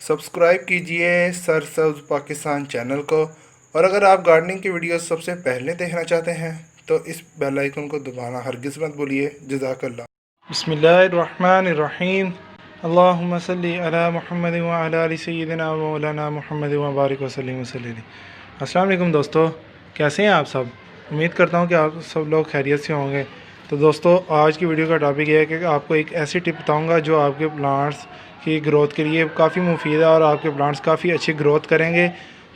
Subscribe कीजिए सरसब्ज Pakistan channel को। और अगर आप गार्डनिंग की वीडियोस सबसे पहले देखना चाहते हैं तो इस बेल आइकन को दबाना हरगिज़ मत भूलिए। जज़ाकल्लाह। बिस्मिल्लाहिर्रहमानिर्रहीम। अल्लाहुम्मा सल्ली अला मुहम्मद व अला आलि सय्यिदिना व मौलाना मुहम्मद व बारिक वसल्लिम वसल्लम। अस्सलाम वालेकुम दोस्तों, कैसे हैं आप सब? उम्मीद करता हूं कि आप सब लोग खैरियत से होंगे। तो दोस्तों, आज की वीडियो का टॉपिक ये है कि आपको एक ऐसी टिप बताऊंगा जो आपके प्लांट्स की ग्रोथ के लिए काफ़ी मुफीद है और आपके प्लांट्स काफ़ी अच्छी ग्रोथ करेंगे।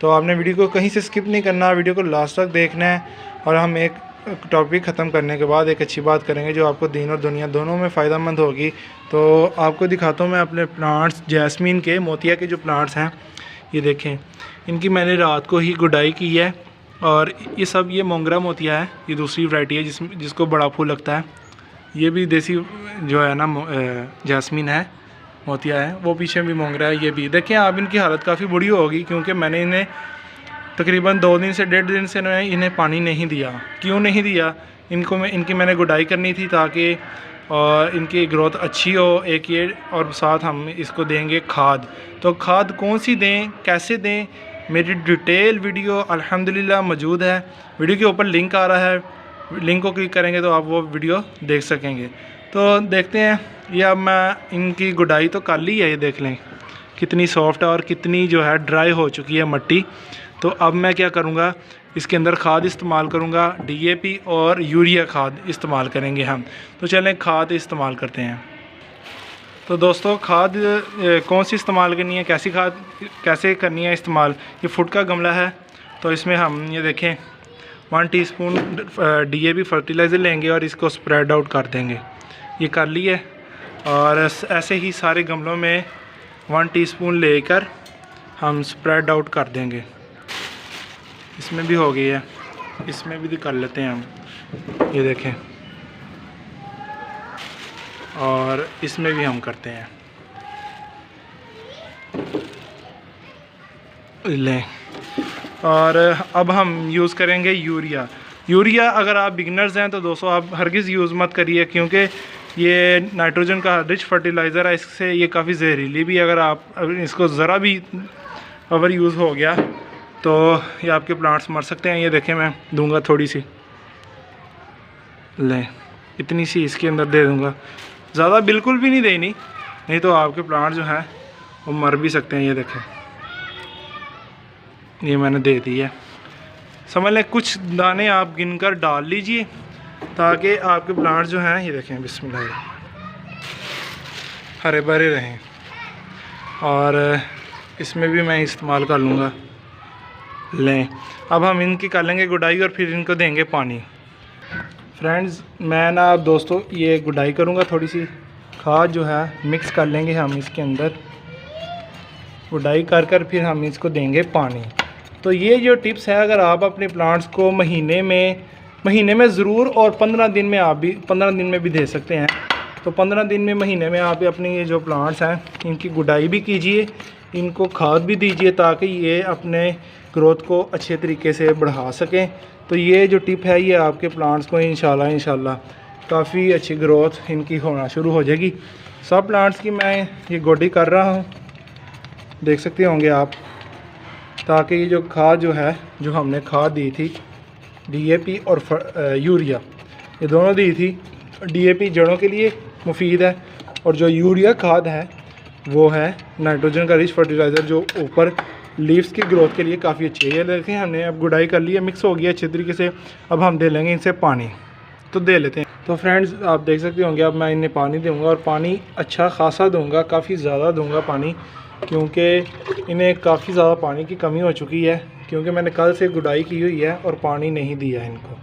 तो आपने वीडियो को कहीं से स्किप नहीं करना, वीडियो को लास्ट तक देखना है। और हम एक टॉपिक ख़त्म करने के बाद एक अच्छी बात करेंगे जो आपको दीन और दुनिया दोनों में फ़ायदेमंद होगी। तो आपको दिखाता हूँ मैं अपने प्लांट्स, जैस्मीन के, मोतिया के जो प्लांट्स हैं, ये देखें। इनकी मैंने रात को ही गुडाई की है और ये सब, ये मोंगरा मोतिया है, ये दूसरी वैरायटी है जिसको बड़ा फूल लगता है। ये भी देसी जो है ना जैस्मीन है, मोतिया है। वो पीछे भी मोंगरा है। ये भी देखें आप, इनकी हालत काफ़ी बुरी होगी क्योंकि मैंने इन्हें तकरीबन 2 दिन से 1.5 दिन से इन्हें पानी नहीं दिया। क्यों नहीं दिया? इनकी मैंने गुडाई करनी थी ताकि और इनकी ग्रोथ अच्छी हो, एक ये, और साथ हम इसको देंगे खाद। तो खाद कौन सी दें, कैसे दें, मेरी डिटेल वीडियो अल्हम्दुलिल्लाह मौजूद है। वीडियो के ऊपर लिंक आ रहा है, लिंक को क्लिक करेंगे तो आप वो वीडियो देख सकेंगे। तो देखते हैं। ये अब मैं इनकी गुडाई तो कर ली है, ये देख लें कितनी सॉफ्ट है और कितनी जो है ड्राई हो चुकी है मट्टी। तो अब मैं क्या करूँगा, इसके अंदर खाद इस्तेमाल करूँगा, DAP और यूरिया खाद इस्तेमाल करेंगे हम। तो चलें खाद इस्तेमाल करते हैं। तो दोस्तों, खाद कौन सी इस्तेमाल करनी है, कैसे करनी है इस्तेमाल? ये फुट का गमला है, तो इसमें हम ये देखें 1 टीस्पून DAP फर्टिलाइज़र लेंगे और इसको स्प्रेड आउट कर देंगे। ये कर लिए। और ऐसे ही सारे गमलों में 1 टीस्पून लेकर हम स्प्रेड आउट कर देंगे। इसमें भी हो गई है, इसमें भी कर लेते हैं हम, ये देखें। और इसमें भी हम करते हैं, लें। और अब हम यूज़ करेंगे यूरिया। अगर आप बिगिनर्स हैं तो दोस्तों आप हरगिज़ यूज़ मत करिए क्योंकि ये नाइट्रोजन का रिच फर्टिलाइज़र है। इससे ये काफ़ी जहरीली भी है। अगर इसको ज़रा भी ओवर यूज़ हो गया तो ये आपके प्लांट्स मर सकते हैं। ये देखें, मैं दूंगा थोड़ी सी, लें, इतनी सी इसके अंदर दे दूंगा, ज़्यादा बिल्कुल भी नहीं देनी, नहीं तो आपके प्लांट जो हैं वो मर भी सकते हैं। ये देखें, ये मैंने दे दी है। समझ लें कुछ दाने आप गिनकर डाल लीजिए ताकि आपके प्लांट जो हैं, ये देखें, बिस्मिल्लाह, हरे भरे रहें। और इसमें भी मैं इस्तेमाल कर लूँगा, लें। अब हम इनकी कर लेंगे गुडाई और फिर इनको देंगे पानी। फ्रेंड्स, मैं ना दोस्तों ये गुडाई करूँगा, थोड़ी सी खाद जो है मिक्स कर लेंगे हम इसके अंदर, गुडाई कर फिर हम इसको देंगे पानी। तो ये जो टिप्स है, अगर आप अपने प्लांट्स को महीने में ज़रूर, और 15 दिन में आप भी 15 दिन में भी दे सकते हैं। तो 15 दिन में, महीने में आप अपनी ये जो प्लांट्स हैं इनकी गुडाई भी कीजिए, इनको खाद भी दीजिए ताकि ये अपने ग्रोथ को अच्छे तरीके से बढ़ा सकें। तो ये जो टिप है ये आपके प्लांट्स को इंशाल्लाह काफ़ी अच्छी ग्रोथ इनकी होना शुरू हो जाएगी। सब प्लांट्स की मैं ये गोडी कर रहा हूँ, देख सकते होंगे आप, ताकि ये जो खाद जो है, जो हमने खाद दी थी DAP और यूरिया, ये दोनों दी थी। DAP जड़ों के लिए मुफीद है और जो यूरिया खाद है वो है नाइट्रोजन का रिच फर्टिलाइज़र जो ऊपर लीव्स की ग्रोथ के लिए काफ़ी अच्छी है। ये देखें, हमने अब गुडाई कर ली है, मिक्स हो गया अच्छे तरीके से। अब हम दे लेंगे इनसे पानी, तो दे लेते हैं। तो फ्रेंड्स, आप देख सकते होंगे अब मैं इन्हें पानी दूंगा और पानी अच्छा खासा दूंगा, काफ़ी ज़्यादा दूंगा पानी, क्योंकि इन्हें काफ़ी ज़्यादा पानी की कमी हो चुकी है क्योंकि मैंने कल से गुडाई की हुई है और पानी नहीं दिया है इनको।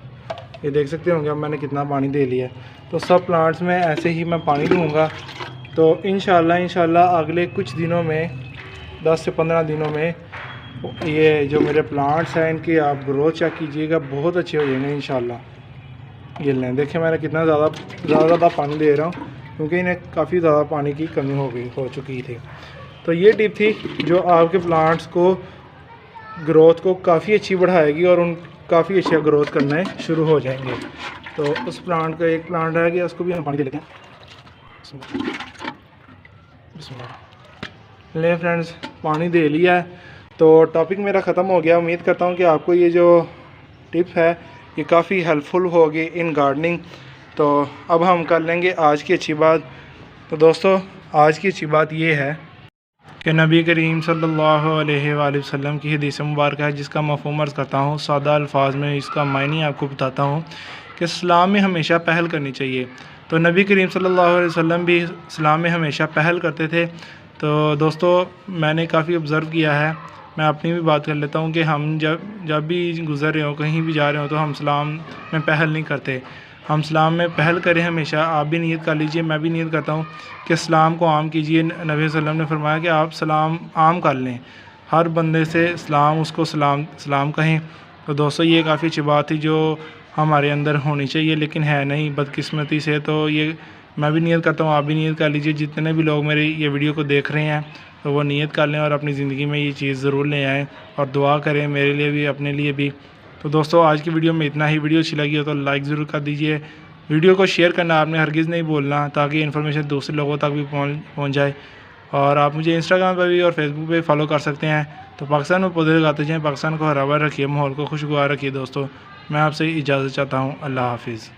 ये देख सकते होंगे अब मैंने कितना पानी दे लिया है। तो सब प्लांट्स में ऐसे ही मैं पानी दूंगा। तो इंशाल्लाह अगले कुछ दिनों में, 10 से 15 दिनों में, ये जो मेरे प्लांट्स हैं इनकी आप ग्रोथ चेक कीजिएगा, बहुत अच्छे हो जाएंगे इंशाल्लाह। ये लें, देखें मैंने कितना ज़्यादा पानी दे रहा हूँ क्योंकि इन्हें काफ़ी ज़्यादा पानी की कमी हो चुकी थी। तो ये टिप थी जो आपके प्लांट्स को ग्रोथ को काफ़ी अच्छी बढ़ाएगी और उन काफ़ी अच्छा ग्रोथ करने शुरू हो जाएंगे। तो उस प्लांट का, एक प्लांट रह गया, उसको भी हम पानी दे लेते हैं। ले फ्रेंड्स, पानी दे लिया है तो टॉपिक मेरा ख़त्म हो गया। उम्मीद करता हूँ कि आपको ये जो टिप है ये काफ़ी हेल्पफुल होगी इन गार्डनिंग। तो अब हम कर लेंगे आज की अच्छी बात। तो दोस्तों, आज की अच्छी बात ये है कि नबी करीम सल्लल्लाहु अलैहि वसल्लम की हदीस मुबारक है, जिसका मफ़हूम अर्ज़ करता हूँ। सादा अल्फाज में इसका मायने आपको बताता हूँ कि इस्लाम में हमेशा पहल करनी चाहिए। तो नबी करीम सल्लल्लाहु अलैहि वसल्लम भी इस्लाम में हमेशा पहल करते थे। तो दोस्तों, मैंने काफ़ी ऑब्ज़र्व किया है, मैं अपनी भी बात कर लेता हूँ कि हम जब भी गुज़र रहे हो, कहीं भी जा रहे हो, तो हम इस्लाम में पहल नहीं करते। हम इस्लाम में पहल करें हमेशा। आप भी नियत कर लीजिए, मैं भी नियत करता हूँ कि इस्लाम को आम कीजिए। नबी वसल्लम ने फरमाया कि आप सलाम आम कर लें, हर बंदे से सलाम, उसको सलाम कहें। तो दोस्तों, ये काफ़ी अच्छी बात थी जो हमारे अंदर होनी चाहिए, लेकिन है नहीं बदकिस्मती से। तो ये मैं भी नियत करता हूँ, आप भी नियत कर लीजिए। जितने भी लोग मेरे ये वीडियो को देख रहे हैं तो वो नियत कर लें और अपनी ज़िंदगी में ये चीज़ ज़रूर ले आएँ और दुआ करें मेरे लिए भी, अपने लिए भी। तो दोस्तों, आज की वीडियो में इतना ही। वीडियो अच्छी लगी हो तो लाइक ज़रूर कर दीजिए। वीडियो को शेयर करना आपने हरगिज़ नहीं भूलना, ताकि इन्फॉर्मेशन दूसरे लोगों तक भी पहुँच जाए। और आप मुझे इंस्टाग्राम पर भी और फेसबुक पे फॉलो कर सकते हैं। तो पाकिस्तान में पौधे लगाते जाएँ, पाकिस्तान को हरा भरा रखिए, माहौल को खुशगवार रखिए। दोस्तों, मैं आपसे इजाज़त चाहता हूँ। अल्लाह हाफिज़।